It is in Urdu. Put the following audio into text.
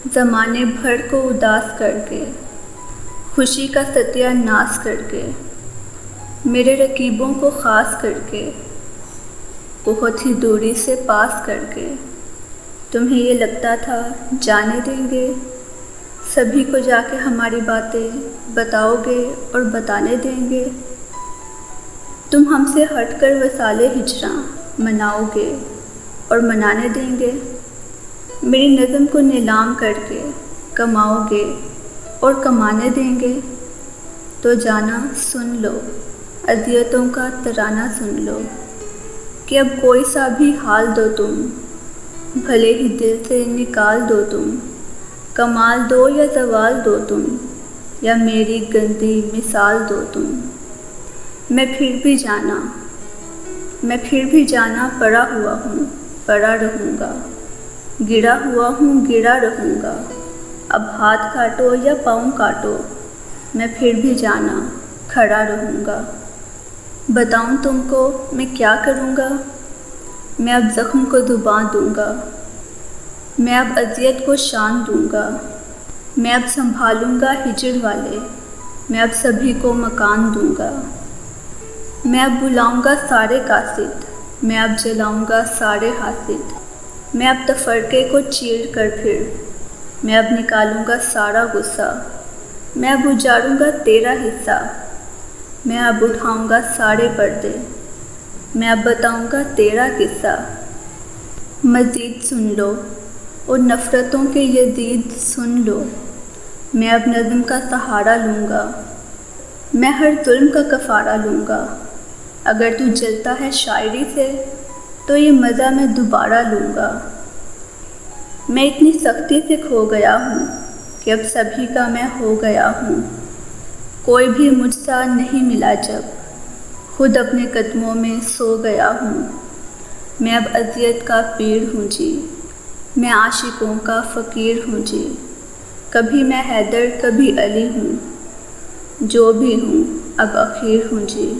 زمانے بھر کو اداس کر کے، خوشی کا ستیہ ناس کر کے، میرے رقیبوں کو خاص کر کے، بہت ہی دوری سے پاس کر کے، تمہیں یہ لگتا تھا جانے دیں گے، سبھی کو جا کے ہماری باتیں بتاؤ گے اور بتانے دیں گے، تم ہم سے ہٹ کر وصال ہجراں مناؤ گے اور منانے دیں گے، میری نظم کو نیلام کر کے کماؤ گے اور کمانے دیں گے، تو جانا سن لو اذیتوں کا ترانہ سن لو، کہ اب کوئی سا بھی حال دو تم، بھلے ہی دل سے نکال دو تم، کمال دو یا زوال دو تم، یا میری گندی مثال دو تم، میں پھر بھی جانا پڑا ہوا ہوں، پڑا رہوں گا، گرا ہوا ہوں، گرا رہوں گا، اب ہاتھ کاٹو یا پاؤں کاٹو، میں پھر بھی جانا کھڑا رہوں گا، بتاؤں تم کو میں کیا کروں گا، میں اب زخم کو دبا دوں گا، میں اب اذیت کو شان دوں گا، میں اب سنبھالوں گا ہجر والے، میں اب سبھی کو مکان دوں گا، میں اب بلاؤں گا سارے قاصد، میں اب جلاؤں گا سارے حاسد، میں اب تفرقے کو چیر کر پھر، میں اب نکالوں گا سارا غصہ، میں اب اجاڑوں گا تیرا حصہ، میں اب اٹھاؤں گا سارے پردے، میں اب بتاؤں گا تیرا قصہ، مزید سن لو ان نفرتوں کے یزید سن لو، میں اب نظم کا سہارا لوں گا، میں ہر ظلم کا کفارہ لوں گا، اگر تو جلتا ہے شاعری سے تو یہ مزہ میں دوبارہ لوں گا، میں اتنی سختی سے کھو گیا ہوں کہ اب سبھی کا میں ہو گیا ہوں، کوئی بھی مجھ سا نہیں ملا جب، خود اپنے قدموں میں سو گیا ہوں، میں اب اذیت کا پیر ہوں جی، میں عاشقوں کا فقیر ہوں جی، کبھی میں حیدر کبھی علی ہوں، جو بھی ہوں اب اخیر ہوں جی۔